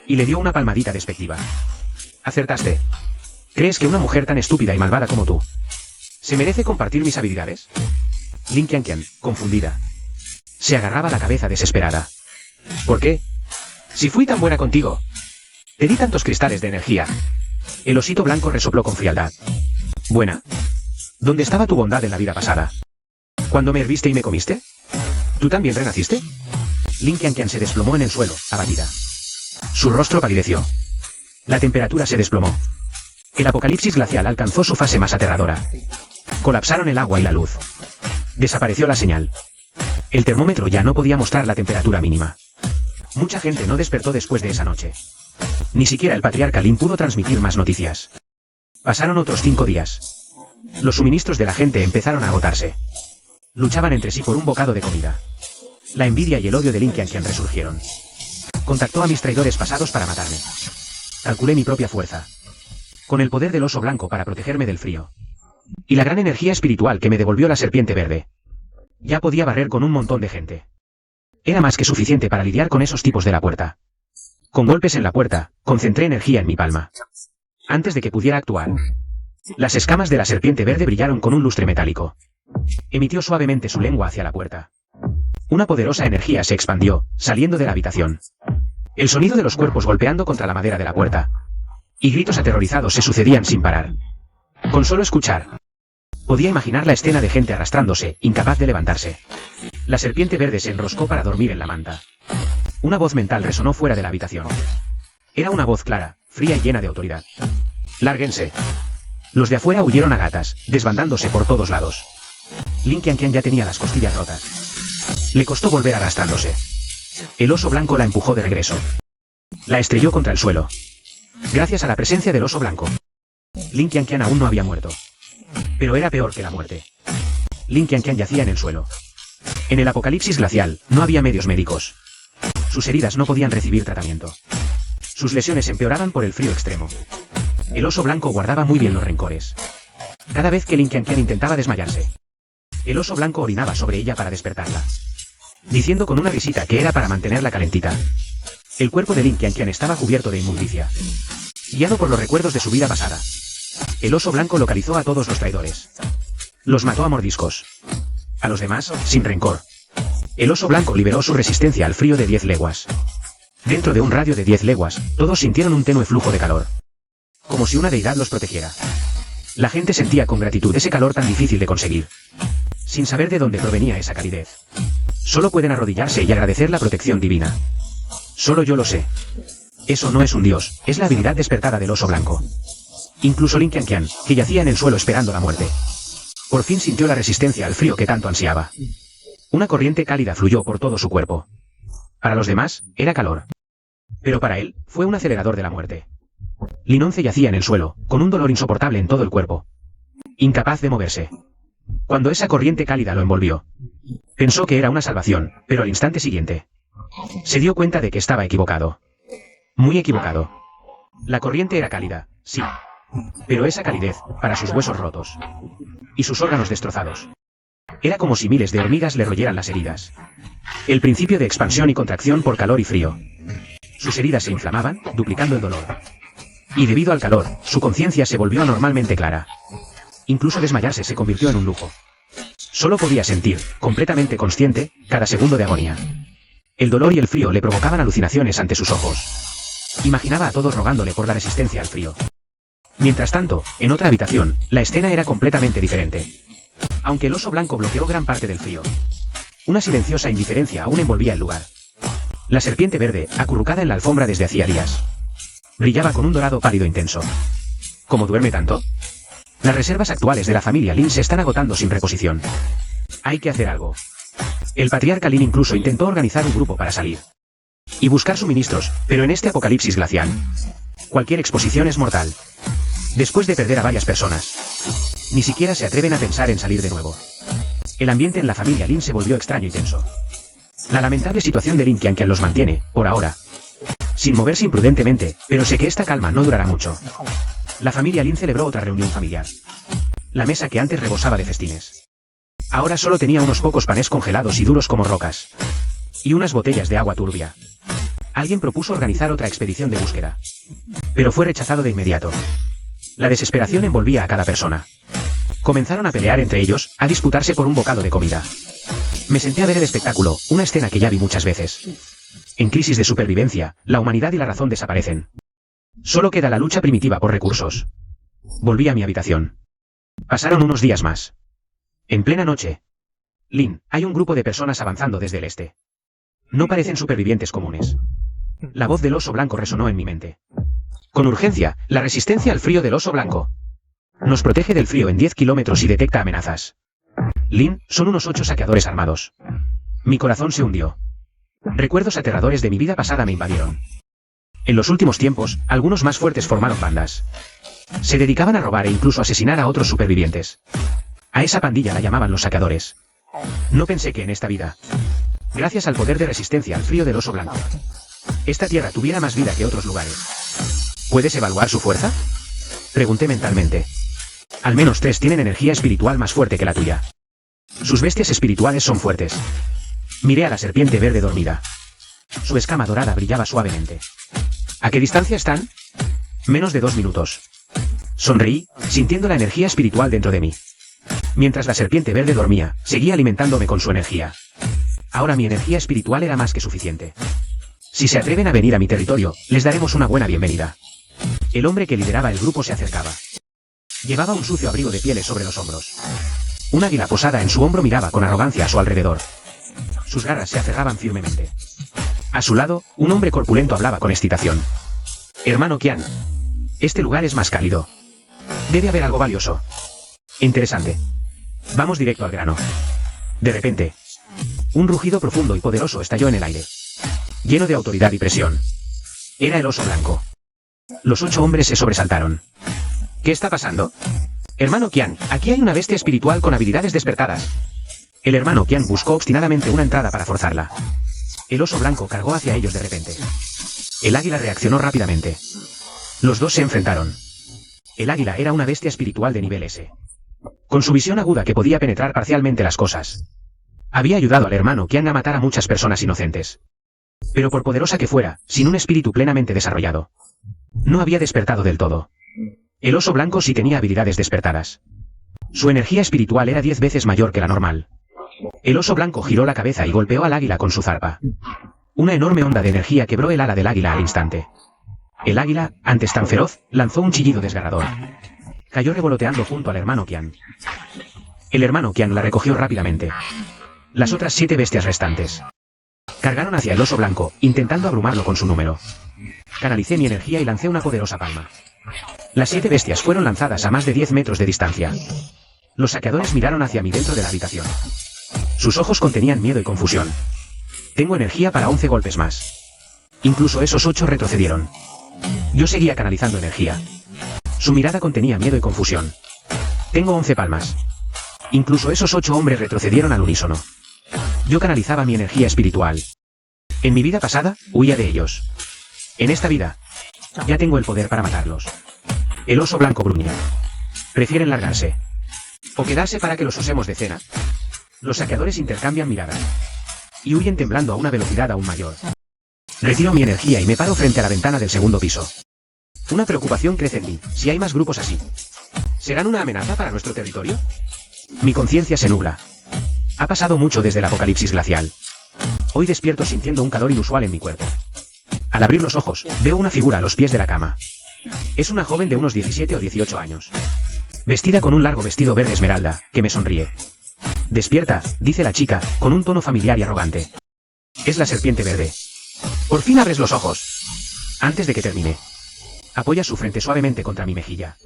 y le dio una palmadita despectiva. Acertaste. ¿Crees que una mujer tan estúpida y malvada como tú ¿Se merece compartir mis habilidades? Lin Qianqian, confundida, se agarraba la cabeza desesperada. ¿Por qué? Si fui tan buena contigo. Te di tantos cristales de energía. El osito blanco resopló con frialdad. Buena. ¿Dónde estaba tu bondad en la vida pasada? ¿Cuándo me herviste y me comiste? ¿Tú también renaciste? Lin Qianqian se desplomó en el suelo, abatida. Su rostro palideció. La temperatura se desplomó. El apocalipsis glacial alcanzó su fase más aterradora. Colapsaron el agua y la luz. Desapareció la señal. El termómetro ya no podía mostrar la temperatura mínima. Mucha gente no despertó después de esa noche. Ni siquiera el patriarca Lin pudo transmitir más noticias. Pasaron otros 5 días. Los suministros de la gente empezaron a agotarse. Luchaban entre sí por un bocado de comida. La envidia y el odio de Lin Qianqian resurgieron. Contactó a mis traidores pasados para matarme. Calculé mi propia fuerza. Con el poder del oso blanco para protegerme del frío. Y la gran energía espiritual que me devolvió la serpiente verde. Ya podía barrer con un montón de gente. Era más que suficiente para lidiar con esos tipos de la puerta. Con golpes en la puerta, concentré energía en mi palma. Antes de que pudiera actuar, las escamas de la serpiente verde brillaron con un lustre metálico. Emitió suavemente su lengua hacia la puerta. Una poderosa energía se expandió, saliendo de la habitación. El sonido de los cuerpos golpeando contra la madera de la puerta. Y gritos aterrorizados se sucedían sin parar. Con solo escuchar, podía imaginar la escena de gente arrastrándose, incapaz de levantarse. La serpiente verde se enroscó para dormir en la manta. Una voz mental resonó fuera de la habitación. Era una voz clara, fría y llena de autoridad. ¡Lárguense! Los de afuera huyeron a gatas, desbandándose por todos lados. Lin Qianqian ya tenía las costillas rotas. Le costó volver arrastrándose. El oso blanco la empujó de regreso. La estrelló contra el suelo. Gracias a la presencia del oso blanco, Lin Qianqian aún no había muerto. Pero era peor que la muerte. Lin Qianqian yacía en el suelo. En el apocalipsis glacial, no había medios médicos. Sus heridas no podían recibir tratamiento. Sus lesiones empeoraban por el frío extremo. El oso blanco guardaba muy bien los rencores. Cada vez que Lin Qianqian intentaba desmayarse, el oso blanco orinaba sobre ella para despertarla, diciendo con una risita que era para mantenerla calentita. El cuerpo de Lin Qianqian estaba cubierto de inmundicia. Guiado por los recuerdos de su vida pasada, el oso blanco localizó a todos los traidores. Los mató a mordiscos. A los demás, sin rencor. El oso blanco liberó su resistencia al frío de 10 leguas. Dentro de un radio de 10 leguas, todos sintieron un tenue flujo de calor. Como si una deidad los protegiera. La gente sentía con gratitud ese calor tan difícil de conseguir. Sin saber de dónde provenía esa calidez. Solo pueden arrodillarse y agradecer la protección divina. Solo yo lo sé. Eso no es un dios, es la habilidad despertada del oso blanco. Incluso Lin Qianqian, que yacía en el suelo esperando la muerte, por fin sintió la resistencia al frío que tanto ansiaba. Una corriente cálida fluyó por todo su cuerpo. Para los demás, era calor. Pero para él, fue un acelerador de la muerte. Lin 11 yacía en el suelo, con un dolor insoportable en todo el cuerpo. Incapaz de moverse. Cuando esa corriente cálida lo envolvió, pensó que era una salvación, pero al instante siguiente, se dio cuenta de que estaba equivocado. Muy equivocado. La corriente era cálida, sí. Pero esa calidez, para sus huesos rotos y sus órganos destrozados, era como si miles de hormigas le royeran las heridas. El principio de expansión y contracción por calor y frío. Sus heridas se inflamaban, duplicando el dolor. Y debido al calor, su conciencia se volvió anormalmente clara. Incluso desmayarse se convirtió en un lujo. Solo podía sentir, completamente consciente, cada segundo de agonía. El dolor y el frío le provocaban alucinaciones ante sus ojos. Imaginaba a todos rogándole por la resistencia al frío. Mientras tanto, en otra habitación, la escena era completamente diferente. Aunque el oso blanco bloqueó gran parte del frío, una silenciosa indiferencia aún envolvía el lugar. La serpiente verde, acurrucada en la alfombra desde hacía días, brillaba con un dorado pálido intenso. ¿Cómo duerme tanto? Las reservas actuales de la familia Lin se están agotando sin reposición. Hay que hacer algo. El patriarca Lin incluso intentó organizar un grupo para salir y buscar suministros, pero en este apocalipsis glacial, cualquier exposición es mortal. Después de perder a varias personas, ni siquiera se atreven a pensar en salir de nuevo. El ambiente en la familia Lin se volvió extraño y tenso. La lamentable situación de Lin Qianqian los mantiene, por ahora, sin moverse imprudentemente, pero sé que esta calma no durará mucho. La familia Lin celebró otra reunión familiar. La mesa que antes rebosaba de festines, ahora solo tenía unos pocos panes congelados y duros como rocas, y unas botellas de agua turbia. Alguien propuso organizar otra expedición de búsqueda, pero fue rechazado de inmediato. La desesperación envolvía a cada persona. Comenzaron a pelear entre ellos, a disputarse por un bocado de comida. Me senté a ver el espectáculo, una escena que ya vi muchas veces. En crisis de supervivencia, la humanidad y la razón desaparecen. Solo queda la lucha primitiva por recursos. Volví a mi habitación. Pasaron unos días más. En plena noche. Lin, hay un grupo de personas avanzando desde el este. No parecen supervivientes comunes. La voz del oso blanco resonó en mi mente. Con urgencia, la resistencia al frío del oso blanco. Nos protege del frío en 10 kilómetros y detecta amenazas. Lin, son unos 8 saqueadores armados. Mi corazón se hundió. Recuerdos aterradores de mi vida pasada me invadieron. En los últimos tiempos, algunos más fuertes formaron bandas. Se dedicaban a robar e incluso asesinar a otros supervivientes. A esa pandilla la llamaban los saqueadores. No pensé que en esta vida, gracias al poder de resistencia al frío del oso blanco, esta tierra tuviera más vida que otros lugares. ¿Puedes evaluar su fuerza? Pregunté mentalmente. Al menos 3 tienen energía espiritual más fuerte que la tuya. Sus bestias espirituales son fuertes. Miré a la serpiente verde dormida. Su escama dorada brillaba suavemente. ¿A qué distancia están? Menos de 2 minutos. Sonreí, sintiendo la energía espiritual dentro de mí. Mientras la serpiente verde dormía, seguía alimentándome con su energía. Ahora mi energía espiritual era más que suficiente. Si se atreven a venir a mi territorio, les daremos una buena bienvenida. El hombre que lideraba el grupo se acercaba. Llevaba un sucio abrigo de pieles sobre los hombros. Un águila posada en su hombro miraba con arrogancia a su alrededor. Sus garras se aferraban firmemente. A su lado, un hombre corpulento hablaba con excitación. Hermano Qian. Este lugar es más cálido. Debe haber algo valioso. Interesante. Vamos directo al grano. De repente, un rugido profundo y poderoso estalló en el aire. Lleno de autoridad y presión. Era el oso blanco. Los 8 hombres se sobresaltaron. ¿Qué está pasando? Hermano Qian, aquí hay una bestia espiritual con habilidades despertadas. El hermano Qian buscó obstinadamente una entrada para forzarla. El oso blanco cargó hacia ellos de repente. El águila reaccionó rápidamente. Los dos se enfrentaron. El águila era una bestia espiritual de nivel S. Con su visión aguda que podía penetrar parcialmente las cosas. Había ayudado al hermano Qian a matar a muchas personas inocentes. Pero por poderosa que fuera, sin un espíritu plenamente desarrollado, no había despertado del todo. El oso blanco sí tenía habilidades despertadas. Su energía espiritual era 10 veces mayor que la normal. El oso blanco giró la cabeza y golpeó al águila con su zarpa. Una enorme onda de energía quebró el ala del águila al instante. El águila, antes tan feroz, lanzó un chillido desgarrador. Cayó revoloteando junto al hermano Qian. El hermano Qian la recogió rápidamente. Las otras 7 bestias restantes cargaron hacia el oso blanco, intentando abrumarlo con su número. Canalicé mi energía y lancé una poderosa palma. Las 7 bestias fueron lanzadas a más de 10 metros de distancia. Los saqueadores miraron hacia mí dentro de la habitación. Sus ojos contenían miedo y confusión. Tengo energía para 11 golpes más. Incluso esos 8 retrocedieron. Yo seguía canalizando energía. Su mirada contenía miedo y confusión. Tengo 11 palmas. Incluso esos 8 hombres retrocedieron al unísono. Yo canalizaba mi energía espiritual. En mi vida pasada, huía de ellos. En esta vida, ya tengo el poder para matarlos. El oso blanco gruñe. Prefieren largarse. O quedarse para que los usemos de cena. Los saqueadores intercambian miradas. Y huyen temblando a una velocidad aún mayor. Retiro mi energía y me paro frente a la ventana del segundo piso. Una preocupación crece en mí, si hay más grupos así. ¿Serán una amenaza para nuestro territorio? Mi conciencia se nubla. Ha pasado mucho desde el apocalipsis glacial. Hoy despierto sintiendo un calor inusual en mi cuerpo. Al abrir los ojos, veo una figura a los pies de la cama. Es una joven de unos 17 o 18 años. Vestida con un largo vestido verde esmeralda, que me sonríe. Despierta, dice la chica, con un tono familiar y arrogante. Es la serpiente verde. Por fin abres los ojos. Antes de que termine. Apoya su frente suavemente contra mi mejilla.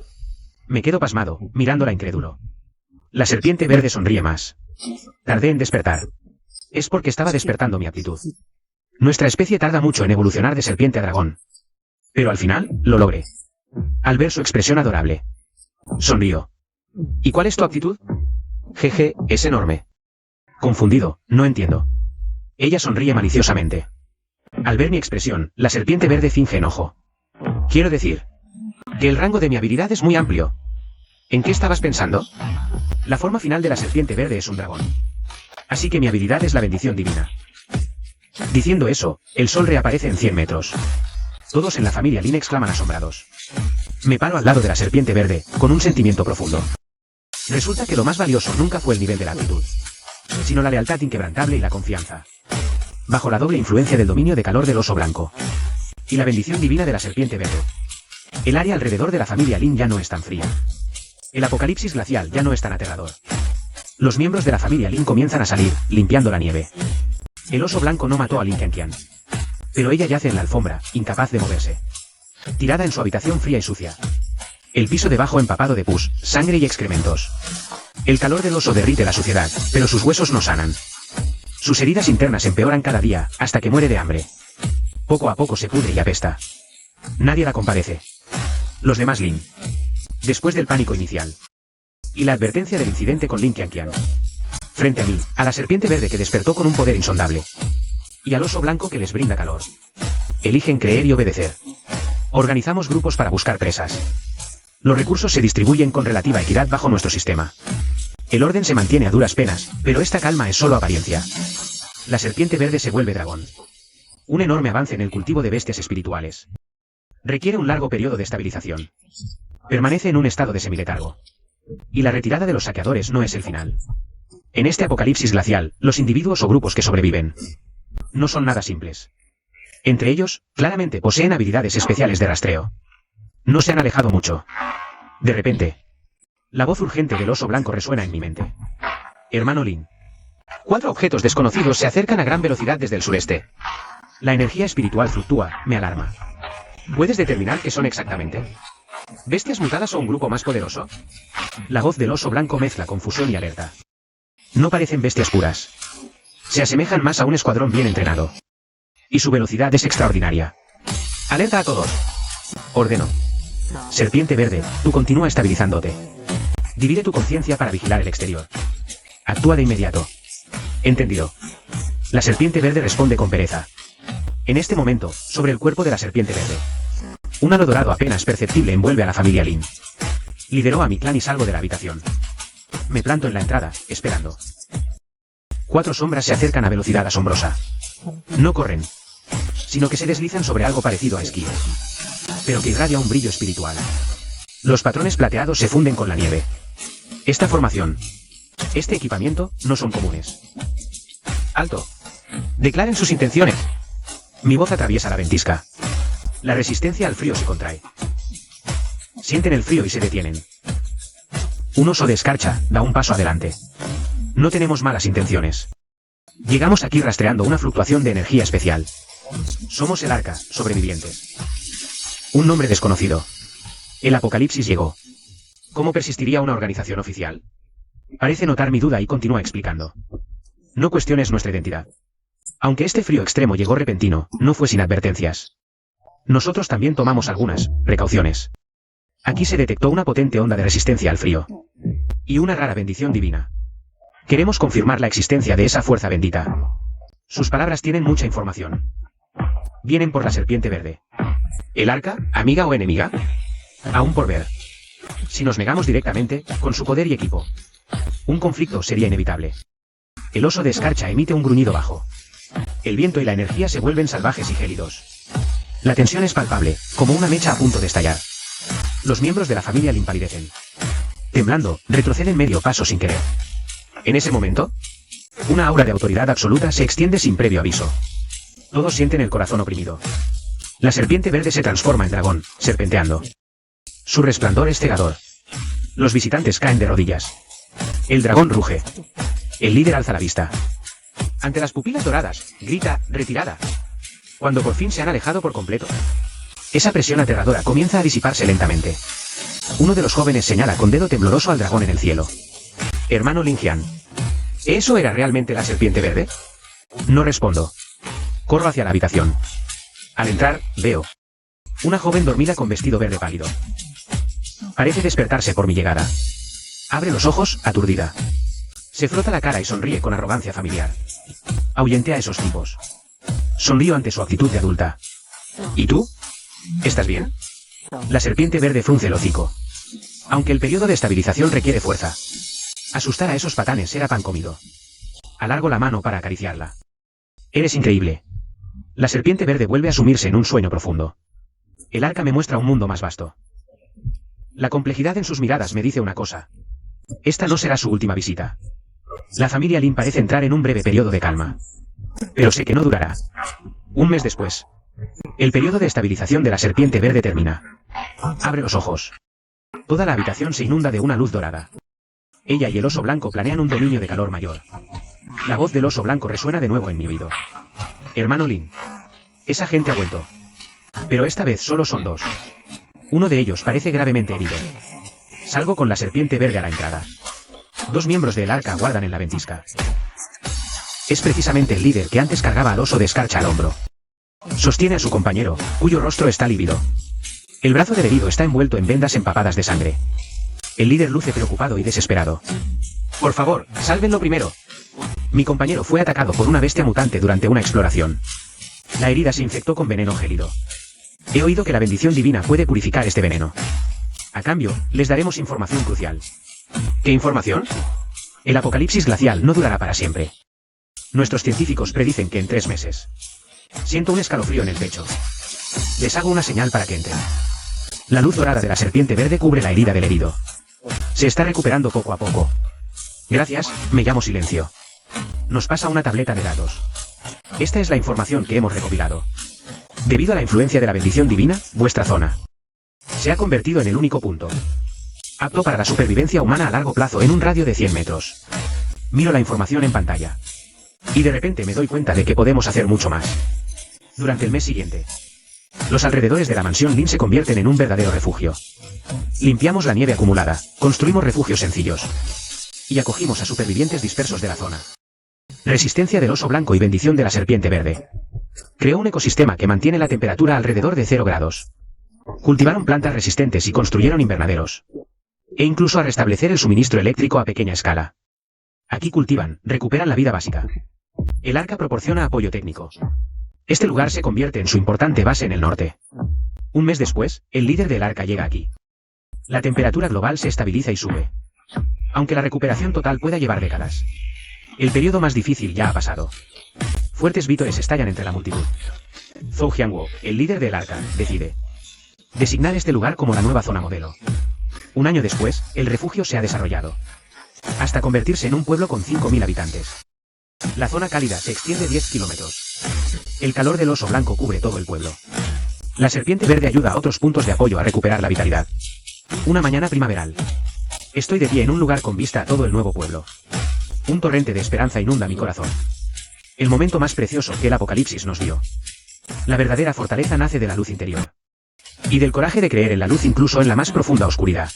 Me quedo pasmado, mirándola incrédulo. La serpiente verde sonríe más. Tardé en despertar. Es porque estaba despertando mi aptitud. Nuestra especie tarda mucho en evolucionar de serpiente a dragón. Pero al final, lo logré. Al ver su expresión adorable, sonrío. ¿Y cuál es tu aptitud? Jeje, es enorme. Confundido, no entiendo. Ella sonríe maliciosamente. Al ver mi expresión, la serpiente verde finge enojo. Quiero decir, que el rango de mi habilidad es muy amplio. ¿En qué estabas pensando? La forma final de la serpiente verde es un dragón. Así que mi habilidad es la bendición divina. Diciendo eso, el sol reaparece en 100 metros. Todos en la familia Lin exclaman asombrados. Me paro al lado de la serpiente verde, con un sentimiento profundo. Resulta que lo más valioso nunca fue el nivel de la aptitud, sino la lealtad inquebrantable y la confianza. Bajo la doble influencia del dominio de calor del oso blanco y la bendición divina de la serpiente verde, el área alrededor de la familia Lin ya no es tan fría. El apocalipsis glacial ya no es tan aterrador. Los miembros de la familia Lin comienzan a salir, limpiando la nieve. El oso blanco no mató a Lin Qianqian, pero ella yace en la alfombra, incapaz de moverse, tirada en su habitación fría y sucia. El piso debajo empapado de pus, sangre y excrementos. El calor del oso derrite la suciedad, pero sus huesos no sanan. Sus heridas internas empeoran cada día, hasta que muere de hambre. Poco a poco se pudre y apesta. Nadie la compadece. Los demás Lin. Después del pánico inicial y la advertencia del incidente con Lin Qianqian, frente a mí, a la serpiente verde que despertó con un poder insondable, y al oso blanco que les brinda calor, eligen creer y obedecer. Organizamos grupos para buscar presas. Los recursos se distribuyen con relativa equidad bajo nuestro sistema. El orden se mantiene a duras penas, pero esta calma es solo apariencia. La serpiente verde se vuelve dragón. Un enorme avance en el cultivo de bestias espirituales. Requiere un largo periodo de estabilización. Permanece en un estado de semiletargo. Y la retirada de los saqueadores no es el final. En este apocalipsis glacial, los individuos o grupos que sobreviven no son nada simples. Entre ellos, claramente poseen habilidades especiales de rastreo. No se han alejado mucho. De repente, la voz urgente del oso blanco resuena en mi mente. Hermano Lin. 4 objetos desconocidos se acercan a gran velocidad desde el sureste. La energía espiritual fluctúa, me alarma. ¿Puedes determinar qué son exactamente? ¿Bestias mutadas o un grupo más poderoso? La voz del oso blanco mezcla confusión y alerta. No parecen bestias puras. Se asemejan más a un escuadrón bien entrenado. Y su velocidad es extraordinaria. ¡Alerta a todos! Ordeno. Serpiente verde, tú continúa estabilizándote. Divide tu conciencia para vigilar el exterior. Actúa de inmediato. Entendido. La serpiente verde responde con pereza. En este momento, sobre el cuerpo de la serpiente verde, un halo dorado apenas perceptible envuelve a la familia Lin. Lideró a mi clan y salgo de la habitación. Me planto en la entrada, esperando. 4 sombras se acercan a velocidad asombrosa. No corren, sino que se deslizan sobre algo parecido a esquí, pero que irradia un brillo espiritual. Los patrones plateados se funden con la nieve. Esta formación, este equipamiento, no son comunes. ¡Alto! Declaren sus intenciones. Mi voz atraviesa la ventisca. La resistencia al frío se contrae. Sienten el frío y se detienen. Un oso de escarcha da un paso adelante. No tenemos malas intenciones. Llegamos aquí rastreando una fluctuación de energía especial. Somos el Arca, sobrevivientes. Un nombre desconocido. El apocalipsis llegó. ¿Cómo persistiría una organización oficial? Parece notar mi duda y continúa explicando. No cuestiones nuestra identidad. Aunque este frío extremo llegó repentino, no fue sin advertencias. Nosotros también tomamos algunas precauciones. Aquí se detectó una potente onda de resistencia al frío. Y una rara bendición divina. Queremos confirmar la existencia de esa fuerza bendita. Sus palabras tienen mucha información. Vienen por la serpiente verde. ¿El Arca, amiga o enemiga? Aún por ver. Si nos negamos directamente, con su poder y equipo, un conflicto sería inevitable. El oso de escarcha emite un gruñido bajo. El viento y la energía se vuelven salvajes y gélidos. La tensión es palpable, como una mecha a punto de estallar. Los miembros de la familia Lin palidecen. Temblando, retroceden medio paso sin querer. En ese momento, una aura de autoridad absoluta se extiende sin previo aviso. Todos sienten el corazón oprimido. La serpiente verde se transforma en dragón, serpenteando. Su resplandor es cegador. Los visitantes caen de rodillas. El dragón ruge. El líder alza la vista. Ante las pupilas doradas, grita, retirada. Cuando por fin se han alejado por completo, esa presión aterradora comienza a disiparse lentamente. Uno de los jóvenes señala con dedo tembloroso al dragón en el cielo. Hermano Lin Qian. ¿Eso era realmente la serpiente verde? No respondo. Corro hacia la habitación. Al entrar, veo una joven dormida con vestido verde pálido. Parece despertarse por mi llegada. Abre los ojos, aturdida. Se frota la cara y sonríe con arrogancia familiar. Ahuyenté a esos tipos. Sonrío ante su actitud de adulta. ¿Y tú? ¿Estás bien? La serpiente verde frunce el hocico. Aunque el periodo de estabilización requiere fuerza, asustar a esos patanes era pan comido. Alargo la mano para acariciarla. Eres increíble. La serpiente verde vuelve a sumirse en un sueño profundo. El Arca me muestra un mundo más vasto. La complejidad en sus miradas me dice una cosa. Esta no será su última visita. La familia Lin parece entrar en un breve periodo de calma. Pero sé que no durará. Un mes después. El periodo de estabilización de la serpiente verde termina. Abre los ojos. Toda la habitación se inunda de una luz dorada. Ella y el oso blanco planean un dominio de calor mayor. La voz del oso blanco resuena de nuevo en mi oído. Hermano Lin. Esa gente ha vuelto. Pero esta vez solo son dos. Uno de ellos parece gravemente herido. Salgo con la serpiente verde a la entrada. Dos miembros del arca aguardan en la ventisca. Es precisamente el líder que antes cargaba al oso de escarcha al hombro. Sostiene a su compañero, cuyo rostro está lívido. El brazo del herido está envuelto en vendas empapadas de sangre. El líder luce preocupado y desesperado. Por favor, sálvenlo primero. Mi compañero fue atacado por una bestia mutante durante una exploración. La herida se infectó con veneno gélido. He oído que la bendición divina puede purificar este veneno. A cambio, les daremos información crucial. ¿Qué información? El apocalipsis glacial no durará para siempre. Nuestros científicos predicen que en 3 meses. Siento un escalofrío en el pecho. Les hago una señal para que entren. La luz dorada de la serpiente verde cubre la herida del herido. Se está recuperando poco a poco. Gracias, me llamo Silencio. Nos pasa una tableta de datos. Esta es la información que hemos recopilado. Debido a la influencia de la bendición divina, vuestra zona se ha convertido en el único punto apto para la supervivencia humana a largo plazo en un radio de 100 metros. Miro la información en pantalla. Y de repente me doy cuenta de que podemos hacer mucho más. Durante el mes siguiente, los alrededores de la mansión Lin se convierten en un verdadero refugio. Limpiamos la nieve acumulada, construimos refugios sencillos. Y acogimos a supervivientes dispersos de la zona. Resistencia del oso blanco y bendición de la serpiente verde. Creó un ecosistema que mantiene la temperatura alrededor de 0 grados. Cultivaron plantas resistentes y construyeron invernaderos. E incluso a restablecer el suministro eléctrico a pequeña escala. Aquí cultivan, recuperan la vida básica. El arca proporciona apoyo técnico. Este lugar se convierte en su importante base en el norte. Un mes después, el líder del arca llega aquí. La temperatura global se estabiliza y sube. Aunque la recuperación total pueda llevar décadas. El periodo más difícil ya ha pasado. Fuertes vítores estallan entre la multitud. Zhou Jianguo, el líder del arca, decide designar este lugar como la nueva zona modelo. Un año después, el refugio se ha desarrollado hasta convertirse en un pueblo con 5.000 habitantes. La zona cálida se extiende 10 kilómetros. El calor del oso blanco cubre todo el pueblo. La serpiente verde ayuda a otros puntos de apoyo a recuperar la vitalidad. Una mañana primaveral. Estoy de pie en un lugar con vista a todo el nuevo pueblo. Un torrente de esperanza inunda mi corazón. El momento más precioso que el apocalipsis nos dio. La verdadera fortaleza nace de la luz interior. Y del coraje de creer en la luz incluso en la más profunda oscuridad.